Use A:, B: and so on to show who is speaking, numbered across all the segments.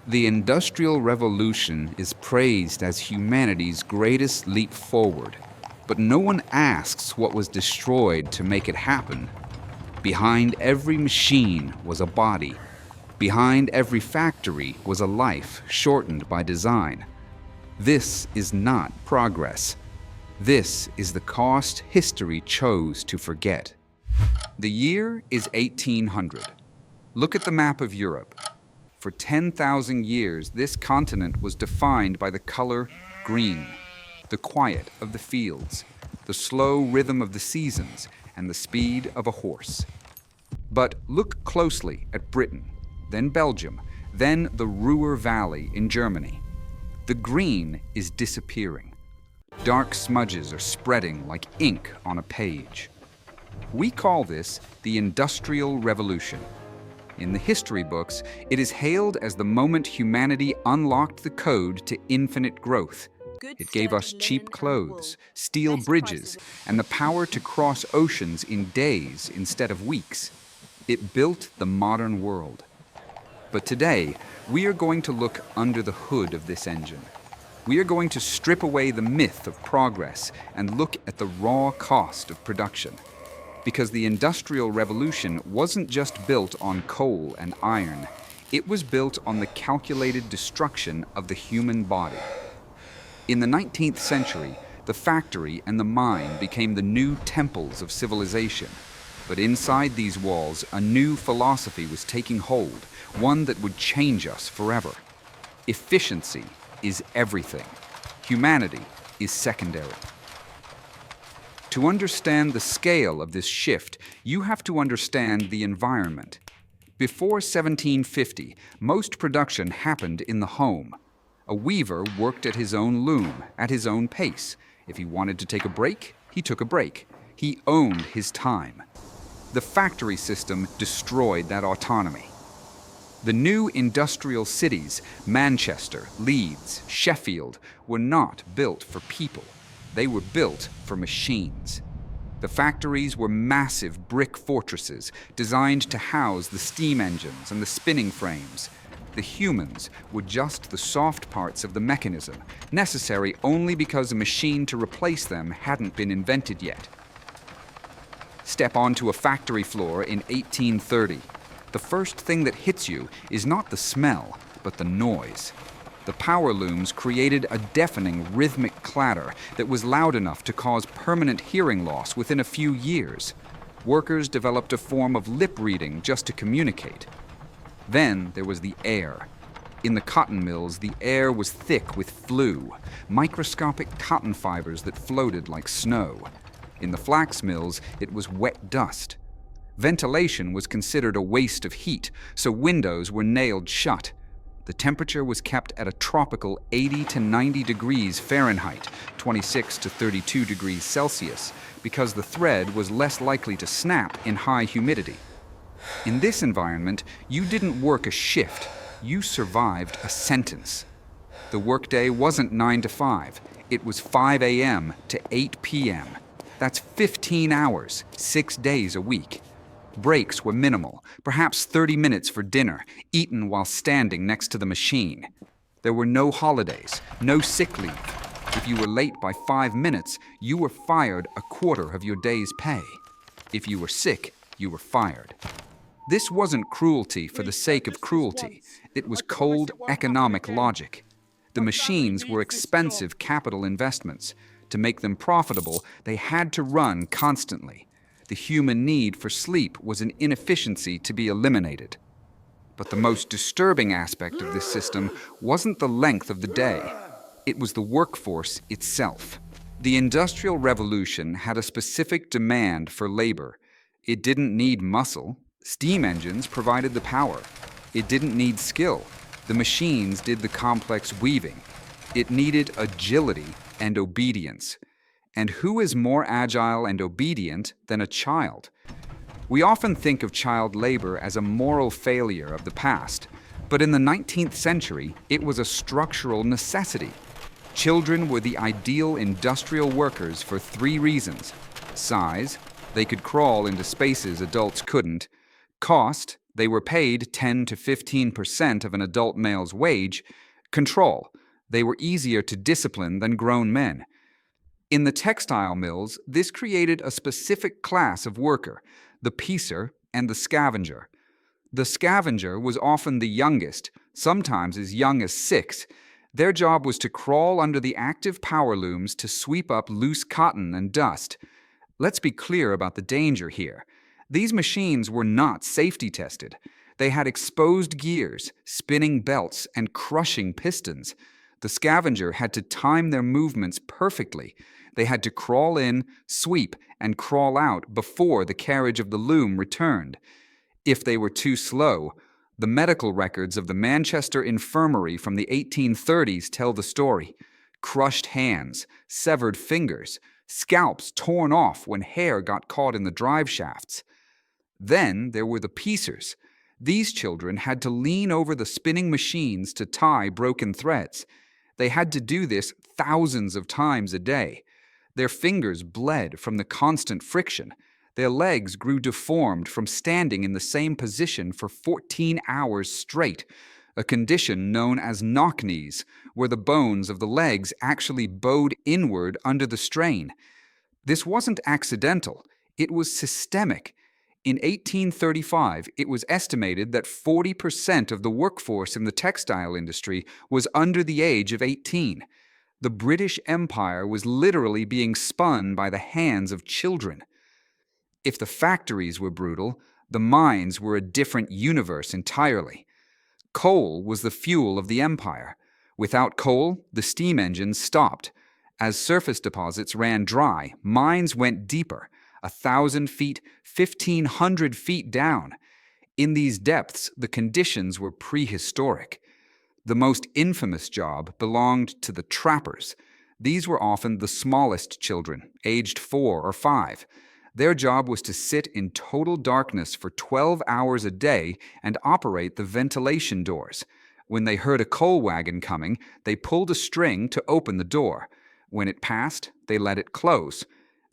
A: The Industrial Revolution is praised as humanity's greatest leap forward, but no one asks what was destroyed to make it happen. Behind every machine was a body. Behind every factory was a life shortened by design. This is not progress. This is the cost history chose to forget. The year is 1800. Look at the map of Europe. For 10,000 years, this continent was defined by the color green, the quiet of the fields, the slow rhythm of the seasons, and the speed of a horse. But look closely at Britain, then Belgium, then the Ruhr Valley in Germany. The green is disappearing. Dark smudges are spreading like ink on a page. We call this the Industrial Revolution. In the history books, it is hailed as the moment humanity unlocked the code to infinite growth. It gave us cheap clothes, steel bridges, and the power to cross oceans in days instead of weeks. It built the modern world. But today, we are going to look under the hood of this engine. We are going to strip away the myth of progress and look at the raw cost of production. Because the Industrial Revolution wasn't just built on coal and iron, it was built on the calculated destruction of the human body. In the 19th century, the factory and the mine became the new temples of civilization. But inside these walls, a new philosophy was taking hold, one that would change us forever. Efficiency is everything. Humanity is secondary. To understand the scale of this shift, you have to understand the environment. Before 1750, most production happened in the home. A weaver worked at his own loom, at his own pace. If he wanted to take a break, he took a break. He owned his time. The factory system destroyed that autonomy. The new industrial cities, Manchester, Leeds, Sheffield, were not built for people. They were built for machines. The factories were massive brick fortresses designed to house the steam engines and the spinning frames. The humans were just the soft parts of the mechanism, necessary only because a machine to replace them hadn't been invented yet. Step onto a factory floor in 1830. The first thing that hits you is not the smell, but the noise. The power looms created a deafening rhythmic clatter that was loud enough to cause permanent hearing loss within a few years. Workers developed a form of lip reading just to communicate. Then there was the air. In the cotton mills, the air was thick with flue, microscopic cotton fibers that floated like snow. In the flax mills, it was wet dust. Ventilation was considered a waste of heat, so windows were nailed shut. The temperature was kept at a tropical 80 to 90 degrees Fahrenheit, 26 to 32 degrees Celsius, because the thread was less likely to snap in high humidity. In this environment, you didn't work a shift, you survived a sentence. The workday wasn't 9 to 5, it was 5 a.m. to 8 p.m. That's 15 hours, 6 days a week. Breaks were minimal, perhaps 30 minutes for dinner, eaten while standing next to the machine. There were no holidays, no sick leave. If you were late by 5 minutes, you were fired a quarter of your day's pay. If you were sick, you were fired. This wasn't cruelty for the sake of cruelty. It was cold economic logic. The machines were expensive capital investments. To make them profitable, they had to run constantly. The human need for sleep was an inefficiency to be eliminated. But the most disturbing aspect of this system wasn't the length of the day. It was the workforce itself. The Industrial Revolution had a specific demand for labor. It didn't need muscle. Steam engines provided the power. It didn't need skill. The machines did the complex weaving. It needed agility and obedience. And who is more agile and obedient than a child? We often think of child labor as a moral failure of the past, but in the 19th century, it was a structural necessity. Children were the ideal industrial workers for 3 reasons. Size, they could crawl into spaces adults couldn't. Cost, They were paid 10 to 15% of an adult male's wage. Control. They were easier to discipline than grown men. In the textile mills, this created a specific class of worker, the piecer and the scavenger. The scavenger was often the youngest, sometimes as young as 6. Their job was to crawl under the active power looms to sweep up loose cotton and dust. Let's be clear about the danger here. These machines were not safety tested. They had exposed gears, spinning belts, and crushing pistons. The scavenger had to time their movements perfectly. They had to crawl in, sweep, and crawl out before the carriage of the loom returned. If they were too slow, the medical records of the Manchester Infirmary from the 1830s tell the story. Crushed hands, severed fingers, scalps torn off when hair got caught in the drive shafts. Then there were the piecers. These children had to lean over the spinning machines to tie broken threads. They had to do this thousands of times a day. Their fingers bled from the constant friction. Their legs grew deformed from standing in the same position for 14 hours straight, a condition known as knock-knees, where the bones of the legs actually bowed inward under the strain. This wasn't accidental. It was systemic. In 1835, it was estimated that 40% of the workforce in the textile industry was under the age of 18. The British Empire was literally being spun by the hands of children. If the factories were brutal, the mines were a different universe entirely. Coal was the fuel of the empire. Without coal, the steam engines stopped. As surface deposits ran dry, mines went deeper, 1,000 feet, 1,500 feet down. In these depths, the conditions were prehistoric. The most infamous job belonged to the trappers. These were often the smallest children, aged 4 or 5. Their job was to sit in total darkness for 12 hours a day and operate the ventilation doors. When they heard a coal wagon coming, they pulled a string to open the door. When it passed, they let it close.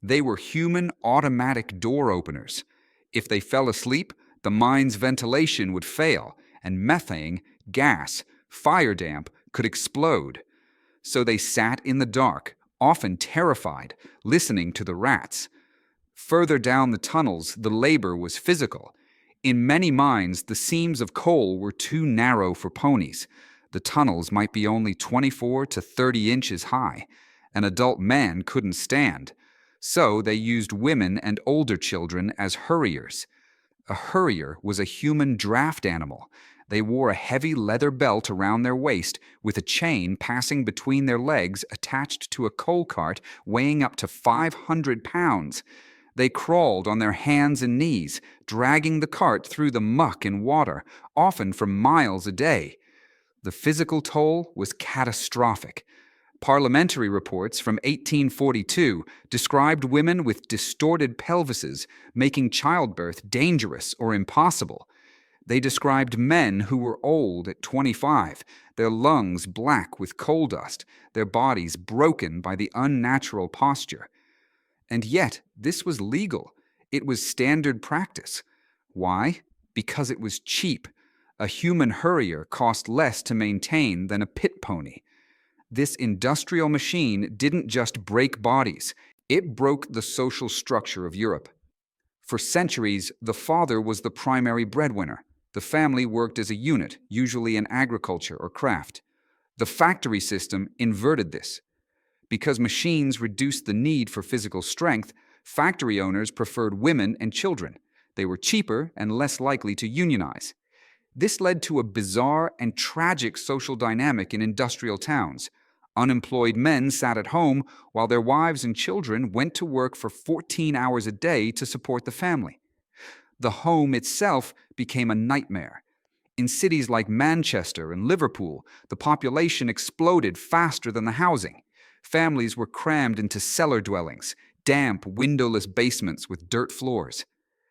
A: They were human automatic door openers. If they fell asleep, the mine's ventilation would fail, and methane, gas, fire damp could explode. So they sat in the dark, often terrified, listening to the rats. Further down the tunnels, the labor was physical. In many mines, the seams of coal were too narrow for ponies. The tunnels might be only 24 to 30 inches high. An adult man couldn't stand. So they used women and older children as hurriers. A hurrier was a human draft animal. They wore a heavy leather belt around their waist with a chain passing between their legs attached to a coal cart weighing up to 500 pounds. They crawled on their hands and knees, dragging the cart through the muck and water, often for miles a day. The physical toll was catastrophic. Parliamentary reports from 1842 described women with distorted pelvises, making childbirth dangerous or impossible. They described men who were old at 25, their lungs black with coal dust, their bodies broken by the unnatural posture. And yet, this was legal. It was standard practice. Why? Because it was cheap. A human hurrier cost less to maintain than a pit pony. This industrial machine didn't just break bodies, it broke the social structure of Europe. For centuries, the father was the primary breadwinner. The family worked as a unit, usually in agriculture or craft. The factory system inverted this. Because machines reduced the need for physical strength, factory owners preferred women and children. They were cheaper and less likely to unionize. This led to a bizarre and tragic social dynamic in industrial towns. Unemployed men sat at home while their wives and children went to work for 14 hours a day to support the family. The home itself became a nightmare. In cities like Manchester and Liverpool, the population exploded faster than the housing. Families were crammed into cellar dwellings, damp, windowless basements with dirt floors.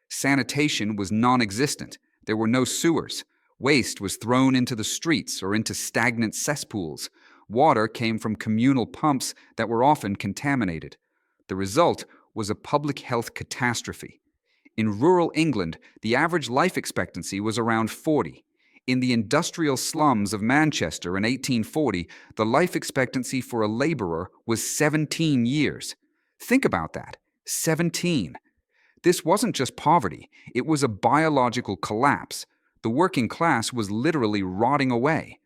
A: Sanitation was non-existent. There were no sewers. Waste was thrown into the streets or into stagnant cesspools. Water came from communal pumps that were often contaminated. The result was a public health catastrophe. In rural England, the average life expectancy was around 40. In the industrial slums of Manchester in 1840, the life expectancy for a laborer was 17 years. Think about that. 17. This wasn't just poverty, it was a biological collapse. The working class was literally rotting away.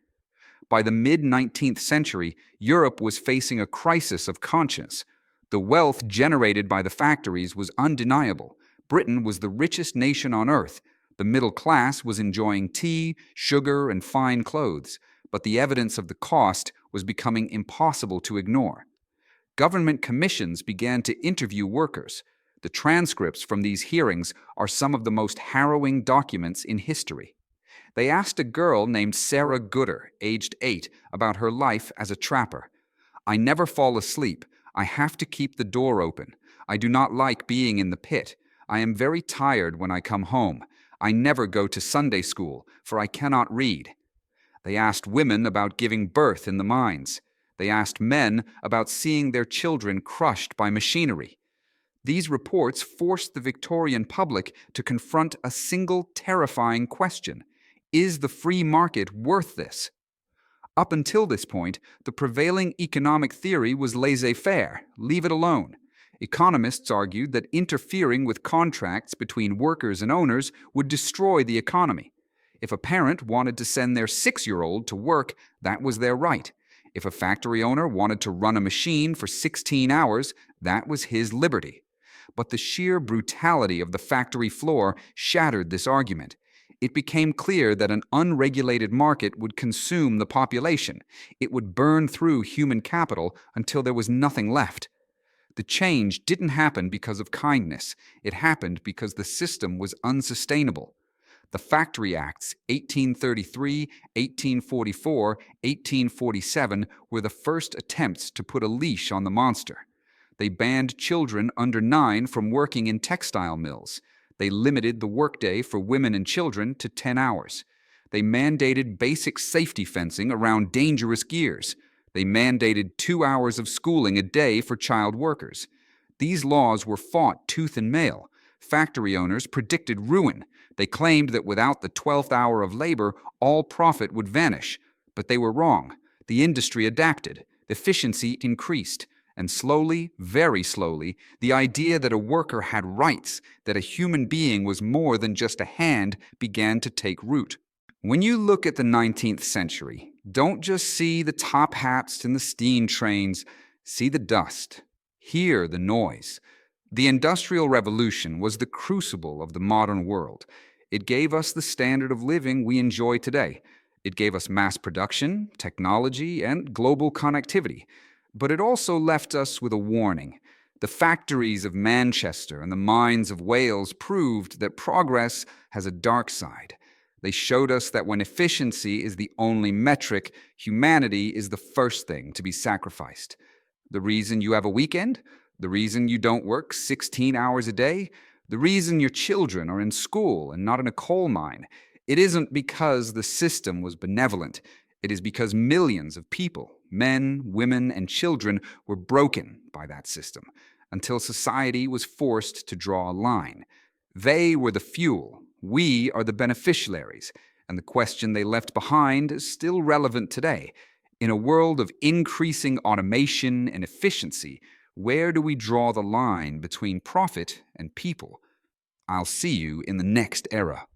A: By the mid-19th century, Europe was facing a crisis of conscience. The wealth generated by the factories was undeniable. Britain was the richest nation on earth. The middle class was enjoying tea, sugar, and fine clothes, but the evidence of the cost was becoming impossible to ignore. Government commissions began to interview workers. The transcripts from these hearings are some of the most harrowing documents in history. They asked a girl named Sarah Gooder, aged 8, about her life as a trapper. "I never fall asleep. I have to keep the door open. I do not like being in the pit. I am very tired when I come home. I never go to Sunday school, for I cannot read." They asked women about giving birth in the mines. They asked men about seeing their children crushed by machinery. These reports forced the Victorian public to confront a single terrifying question: is the free market worth this? Up until this point, the prevailing economic theory was laissez-faire, leave it alone. Economists argued that interfering with contracts between workers and owners would destroy the economy. If a parent wanted to send their 6-year-old to work, that was their right. If a factory owner wanted to run a machine for 16 hours, that was his liberty. But the sheer brutality of the factory floor shattered this argument. It became clear that an unregulated market would consume the population. It would burn through human capital until there was nothing left. The change didn't happen because of kindness. It happened because the system was unsustainable. The Factory Acts 1833, 1844, 1847 were the first attempts to put a leash on the monster. They banned children under 9 from working in textile mills. They limited the workday for women and children to 10 hours. They mandated basic safety fencing around dangerous gears. They mandated 2 hours of schooling a day for child workers. These laws were fought tooth and nail. Factory owners predicted ruin. They claimed that without the 12th hour of labor, all profit would vanish. But they were wrong. The industry adapted. Efficiency increased. And slowly, very slowly, the idea that a worker had rights, that a human being was more than just a hand, began to take root. When you look at the 19th century, don't just see the top hats and the steam trains, see the dust, hear the noise. The Industrial Revolution was the crucible of the modern world. It gave us the standard of living we enjoy today. It gave us mass production, technology, and global connectivity. But it also left us with a warning. The factories of Manchester and the mines of Wales proved that progress has a dark side. They showed us that when efficiency is the only metric, humanity is the first thing to be sacrificed. The reason you have a weekend, the reason you don't work 16 hours a day, the reason your children are in school and not in a coal mine, it isn't because the system was benevolent. It is because millions of people, men, women, and children, were broken by that system until society was forced to draw a line. They were the fuel. We are the beneficiaries. And the question they left behind is still relevant today. In a world of increasing automation and efficiency, where do we draw the line between profit and people? I'll see you in the next era.